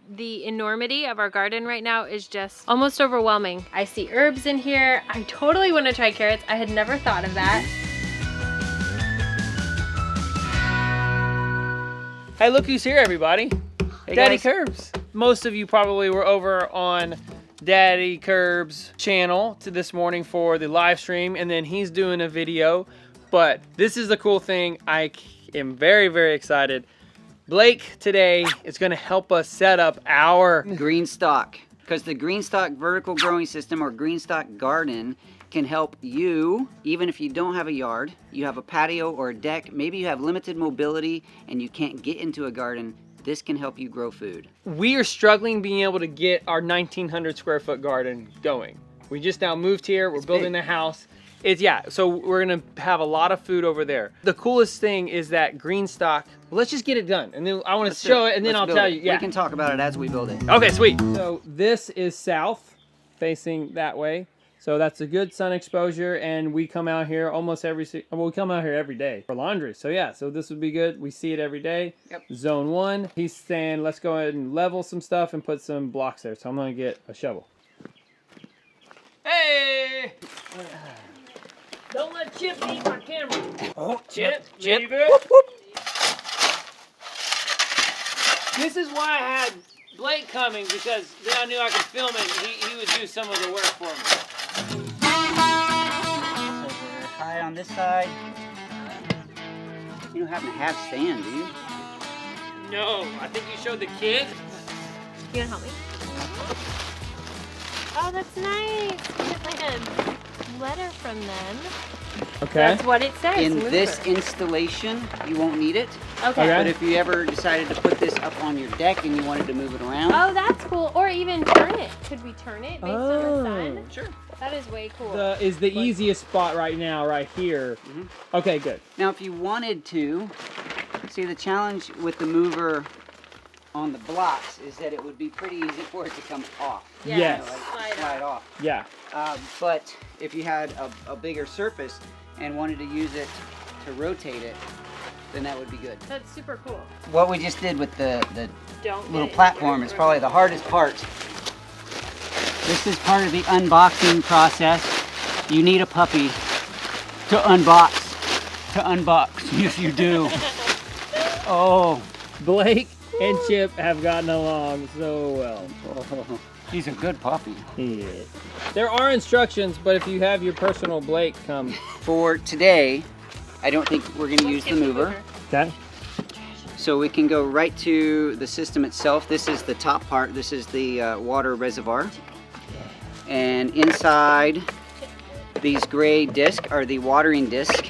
the enormity of our garden right now is just almost overwhelming. I see herbs in here. I totally want to try carrots. I had never thought of that. Hey, look who's here, everybody. Hey, DaddyKirbs. Most of you probably were over on DaddyKirbs channel this morning for the live stream, and then he's doing a video. But this is the cool thing. I am very, very excited. Blake today is going to help us set up our Greenstalk, because the Greenstalk vertical growing system or Greenstalk garden can help you, even if you don't have a yard, you have a patio or a deck, maybe you have limited mobility and you can't get into a garden, this can help you grow food. We are struggling being able to get our 1,900 square foot garden going. We just now moved here, we're building the house. So we're gonna have a lot of food over there. The coolest thing is that Greenstalk, let's just get it done. And then I wanna show it and then I'll tell you. We can talk about it as we build it. Okay, sweet. So this is south, facing that way. So that's a good sun exposure, and we come out here we come out here every day for laundry. So yeah, so this would be good. We see it every day. Yep. Zone 1, he's saying let's go ahead and level some stuff and put some blocks there. So I'm gonna get a shovel. Hey! Don't let Chip eat my camera. Oh, Chip. Leave it. Whoop, whoop. This is why I had Blake coming, because then I knew I could film it. He would do some of the work for me. So we're high on this side. You don't happen to have sand, do you? No, I think you showed the kids. You gonna help me? Oh, that's nice. It's like a letter from them. Okay. That's what it says. In this installation, you won't need it. Okay. But if you ever decided to put this up on your deck and you wanted to move it around. Oh, that's cool. Or even turn it. Could we turn it based on the sun? Sure. That is way cool. Is the easiest spot right now, right here. Okay, good. Now, if you wanted to, see the challenge with the mover on the blocks is that it would be pretty easy for it to come off. Yeah, Yes. Slide off. Yeah. But if you had a bigger surface and wanted to use it to rotate it, then that would be good. That's super cool. What we just did with the Don't little get it platform is probably the hardest part. This is part of the unboxing process. You need a puppy to unbox. Yes, you do. Oh. Blake and Chip have gotten along so well. Oh, he's a good puppy. He is. There are instructions, but if you have your personal Blake come. For today, I don't think we're going to use the mover. Okay. So we can go right to the system itself. This is the top part. This is the water reservoir. And inside these gray discs are the watering disc.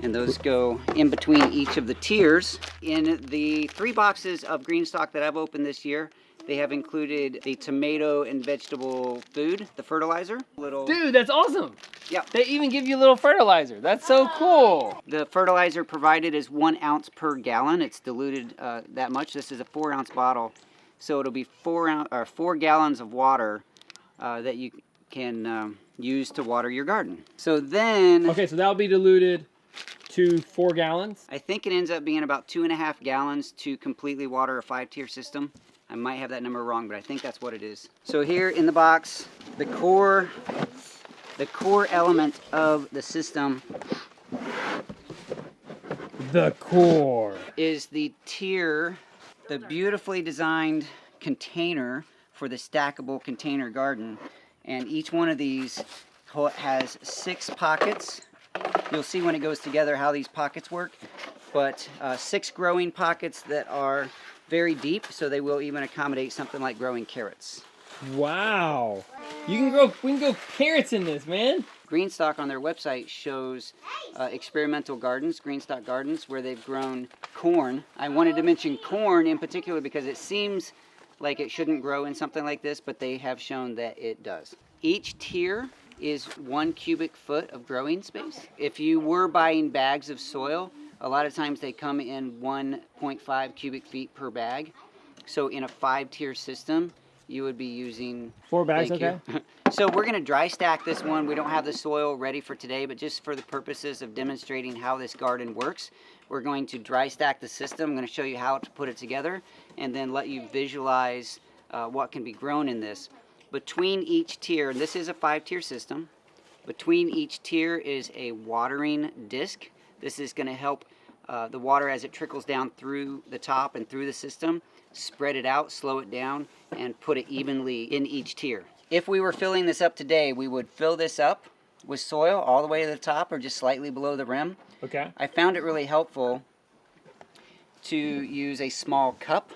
And those go in between each of the tiers. In the 3 boxes of Greenstalk that I've opened this year, they have included the tomato and vegetable food, the fertilizer. Dude, that's awesome. Yep. They even give you a little fertilizer. That's so cool. The fertilizer provided is 1 ounce per gallon. It's diluted that much. This is a 4-ounce bottle, so it'll be 4 gallons of water that you can use to water your garden. So then, Okay, so that'll be diluted to 4 gallons. I think it ends up being about 2.5 gallons to completely water a 5-tier system. I might have that number wrong, but I think that's what it is. So here in the box, the core element of the system is the tier, the beautifully designed container for the stackable container garden. And each one of these has 6 pockets. You'll see when it goes together how these pockets work, but 6 growing pockets that are very deep, so they will even accommodate something like growing carrots. Wow. We can grow carrots in this, man. Greenstalk on their website shows experimental gardens, Greenstalk gardens, where they've grown corn. I wanted to mention corn in particular because it seems like it shouldn't grow in something like this, but they have shown that it does. Each tier is 1 cubic foot of growing space. If you were buying bags of soil, a lot of times they come in 1.5 cubic feet per bag. So in a 5-tier system, you would be using 4 bags, okay? So we're going to dry stack this one. We don't have the soil ready for today, but just for the purposes of demonstrating how this garden works, we're going to dry stack the system. I'm going to show you how to put it together and then let you visualize what can be grown in this. Between each tier, and this is a 5-tier system, between each tier is a watering disc. This is going to help the water as it trickles down through the top and through the system, spread it out, slow it down, and put it evenly in each tier. If we were filling this up today, we would fill this up with soil all the way to the top or just slightly below the rim. Okay. I found it really helpful to use a small cup,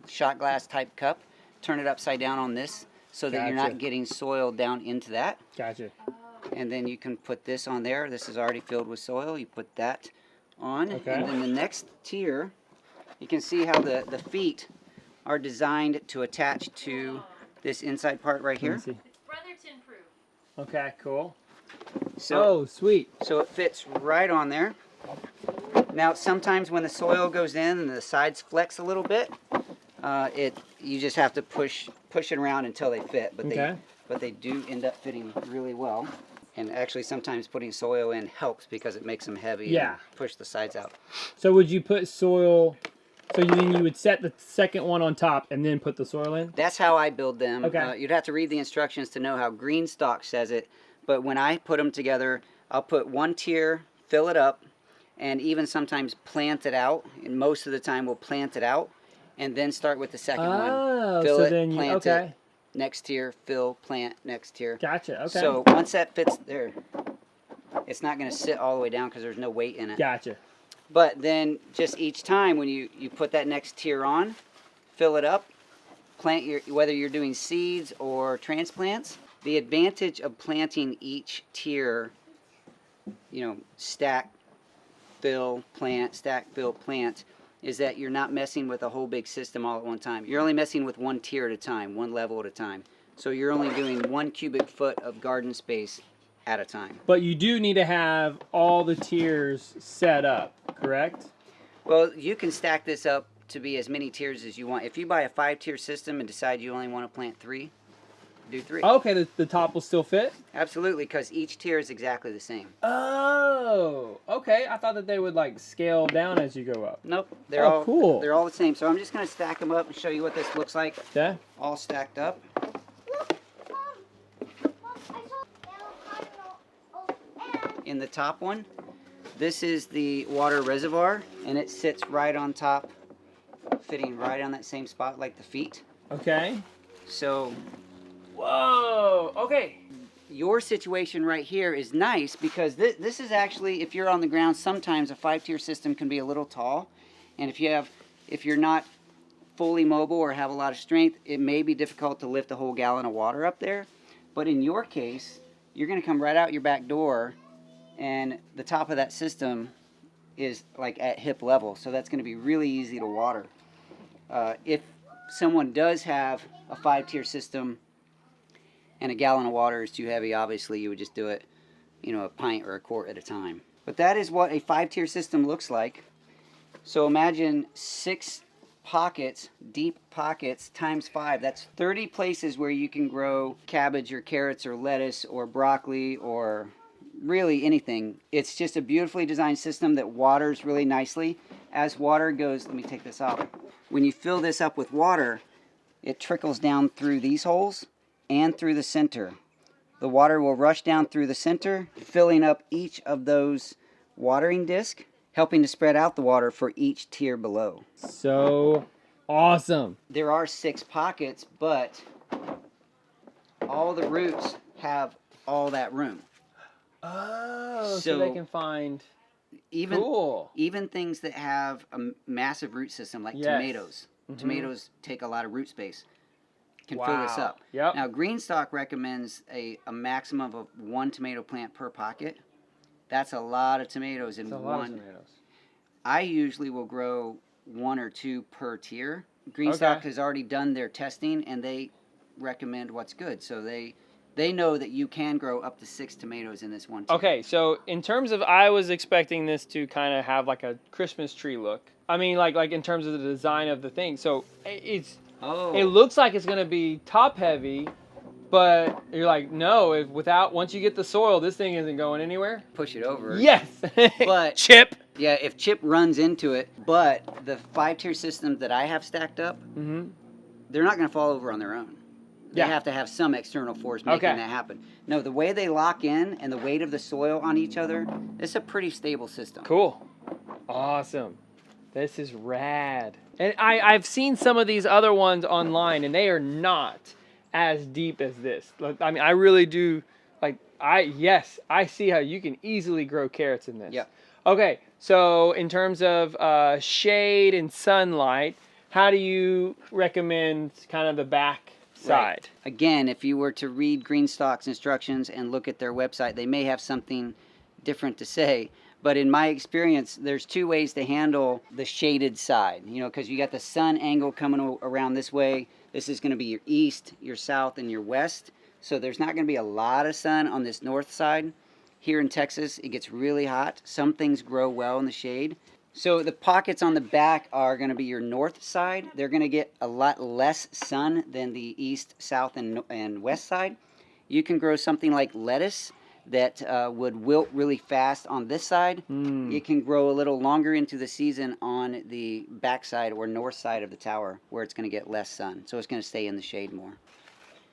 shot glass type cup, turn it upside down on this so that you're not getting soil down into that. Gotcha. And then you can put this on there. This is already filled with soil. You put that on. Okay. And then the next tier, you can see how the feet are designed to attach to this inside part right here. Brotherton proof. Okay, cool. So, oh, sweet. So it fits right on there. Now, sometimes when the soil goes in and the sides flex a little bit, you just have to push it around until they fit. But they do end up fitting really well. And actually, sometimes putting soil in helps because it makes them heavy and push the sides out. So would you put soil? So then you would set the second one on top and then put the soil in? That's how I build them. Okay. You'd have to read the instructions to know how Greenstalk says it. But when I put them together, I'll put one tier, fill it up, and even sometimes plant it out. And most of the time we'll plant it out and then start with the second one. Fill it, plant it, next tier, fill, plant, next tier. Gotcha, okay. So once that fits there, it's not going to sit all the way down because there's no weight in it. Gotcha. But then just each time when you put that next tier on, fill it up, plant whether you're doing seeds or transplants. The advantage of planting each tier, stack, fill, plant, stack, fill, plant, is that you're not messing with a whole big system all at one time. You're only messing with one tier at a time, one level at a time. So you're only doing 1 cubic foot of garden space at a time. But you do need to have all the tiers set up, correct? Well, you can stack this up to be as many tiers as you want. If you buy a 5-tier system and decide you only want to plant 3, do 3. Okay, the top will still fit? Absolutely, because each tier is exactly the same. Oh, okay. I thought that they would like scale down as you go up. Nope, they're all cool. They're all the same. So I'm just going to stack them up and show you what this looks like. Yeah. All stacked up. In the top one, this is the water reservoir, and it sits right on top, fitting right on that same spot like the feet. Okay. So, whoa, okay. Your situation right here is nice because this is actually, if you're on the ground, sometimes a 5-tier system can be a little tall, and if you're not fully mobile or have a lot of strength, it may be difficult to lift a whole gallon of water up there. But in your case, you're going to come right out your back door, and the top of that system is like at hip level, so that's going to be really easy to water. If someone does have a 5-tier system and a gallon of water is too heavy, obviously you would just do it, a pint or a quart at a time. But that is what a 5-tier system looks like. So imagine 6 pockets, deep pockets, times 5. That's 30 places where you can grow cabbage or carrots or lettuce or broccoli or really anything. It's just a beautifully designed system that waters really nicely. As water goes, let me take this off. When you fill this up with water, it trickles down through these holes and through the center. The water will rush down through the center, filling up each of those watering discs, helping to spread out the water for each tier below. So awesome. There are 6 pockets, but all the roots have all that room. Oh, so they can find even things that have a massive root system like tomatoes. Mm-hmm. Tomatoes take a lot of root space. Can fill this up. Yep. Now, Greenstalk recommends a maximum of 1 tomato plant per pocket. That's a lot of tomatoes in one. Lot of tomatoes. I usually will grow 1 or 2 per tier. Greenstalk has already done their testing, and they recommend what's good. So they know that you can grow up to 6 tomatoes in this one tier. Okay, so in terms of, I was expecting this to kind of have like a Christmas tree look. I mean, like in terms of the design of the thing. So it looks like it's going to be top heavy, but you're like, no, once you get the soil, this thing isn't going anywhere. Push it over. Yes. But Chip. Yeah, if chip runs into it, but the 5-tier system that I have stacked up, they're not going to fall over on their own. They have to have some external force making that happen. No, the way they lock in and the weight of the soil on each other, it's a pretty stable system. Cool. Awesome. This is rad. And I've seen some of these other ones online, and they are not as deep as this. I mean, I really do, like, I see how you can easily grow carrots in this. Yep. Okay, so in terms of shade and sunlight, how do you recommend kind of the back side? Right. Again, if you were to read Greenstalk's instructions and look at their website, they may have something different to say. But in my experience, there's 2 ways to handle the shaded side. You know, because you got the sun angle coming around this way. This is going to be your east, your south, and your west. So there's not going to be a lot of sun on this north side. Here in Texas, it gets really hot. Some things grow well in the shade. So the pockets on the back are going to be your north side. They're going to get a lot less sun than the east, south, and west side. You can grow something like lettuce that would wilt really fast on this side. It can grow a little longer into the season on the back side or north side of the tower where it's going to get less sun. So it's going to stay in the shade more.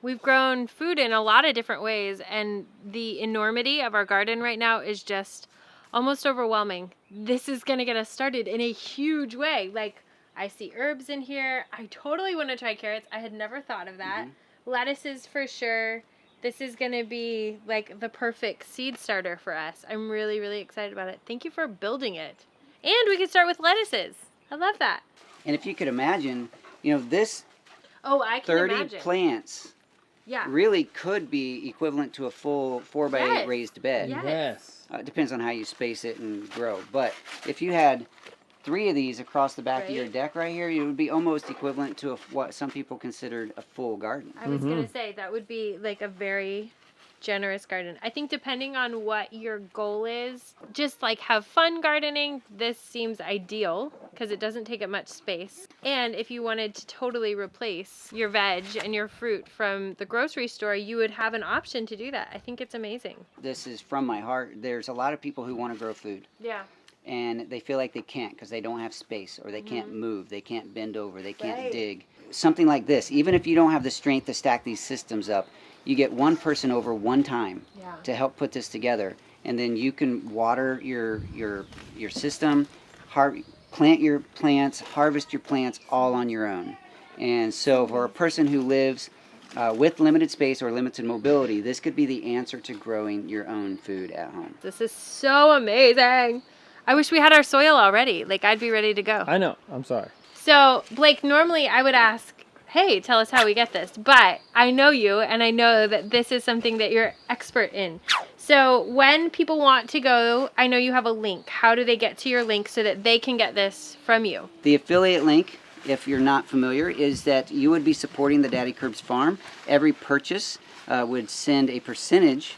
We've grown food in a lot of different ways, and the enormity of our garden right now is just almost overwhelming. This is going to get us started in a huge way. Like, I see herbs in here. I totally want to try carrots. I had never thought of that. Lettuces for sure. This is going to be like the perfect seed starter for us. I'm really, really excited about it. Thank you for building it. And we can start with lettuces. I love that. And if you could imagine, you know, this I can 30 imagine. plants really could be equivalent to a full 4x8 raised bed. Yes. It depends on how you space it and grow. But if you had 3 of these across the back of your deck right here, it would be almost equivalent to what some people considered a full garden. I was going to say, that would be like a very generous garden. I think depending on what your goal is, just like have fun gardening, this seems ideal because it doesn't take up much space. And if you wanted to totally replace your veg and your fruit from the grocery store, you would have an option to do that. I think it's amazing. This is from my heart. There's a lot of people who want to grow food. Yeah. And they feel like they can't because they don't have space, or they can't move, they can't bend over, they can't dig. Something like this, even if you don't have the strength to stack these systems up, you get one person over one time to help put this together, and then you can water your system, plant your plants, harvest your plants all on your own. And so for a person who lives with limited space or limited mobility, this could be the answer to growing your own food at home. This is so amazing. I wish we had our soil already. Like, I'd be ready to go. I know. I'm sorry. So, Blake, normally I would ask, hey, tell us how we get this. But I know you, and I know that this is something that you're expert in. So when people want to go, I know you have a link. How do they get to your link so that they can get this from you? The affiliate link, if you're not familiar, is that you would be supporting the DaddyKirbs farm. Every purchase would send a percentage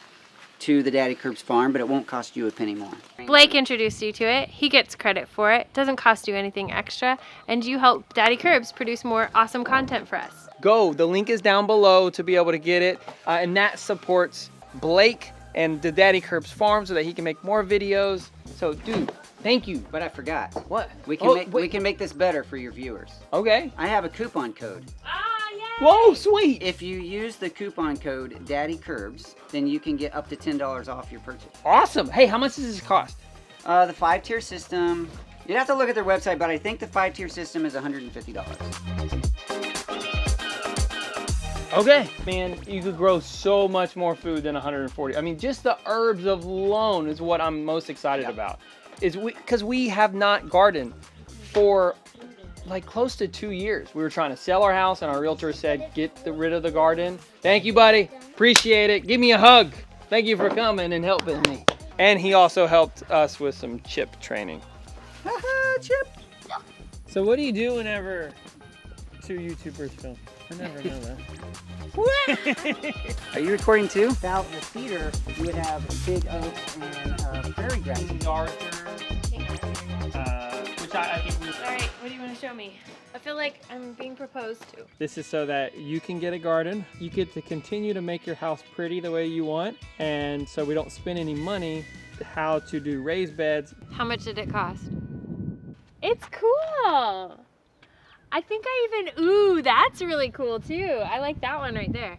to the DaddyKirbs farm, but it won't cost you a penny more. Blake introduced you to it. He gets credit for it. Doesn't cost you anything extra. And you help DaddyKirbs produce more awesome content for us. Go. The link is down below to be able to get it. And that supports Blake and the DaddyKirbs farm so that he can make more videos. So, dude, thank you. But I forgot. What? We can make this better for your viewers. Okay. I have a coupon code. Whoa, sweet. If you use the coupon code DaddyKirbs, then you can get up to $10 off your purchase. Awesome. Hey, how much does this cost? The 5-tier system, you'd have to look at their website, but I think the 5-tier system is $150. Okay. Man, you could grow so much more food than 140. I mean, just the herbs alone is what I'm most excited about. Because we have not gardened for like close to 2 years. We were trying to sell our house and our realtor said, get rid of the garden. Thank you, buddy. Appreciate it. Give me a hug. Thank you for coming and helping me. And he also helped us with some chip training. Chip. So what do you do whenever 2 YouTubers film? I never know that. Are you recording too? Without the cedar, you would have big oaks and prairie grass. Arthur. I think All right, what do you want to show me? I feel like I'm being proposed to. This is so that you can get a garden. You get to continue to make your house pretty the way you want. And so we don't spend any money how to do raised beds. How much did it cost? It's cool. I think I even, ooh, that's really cool too. I like that one right there.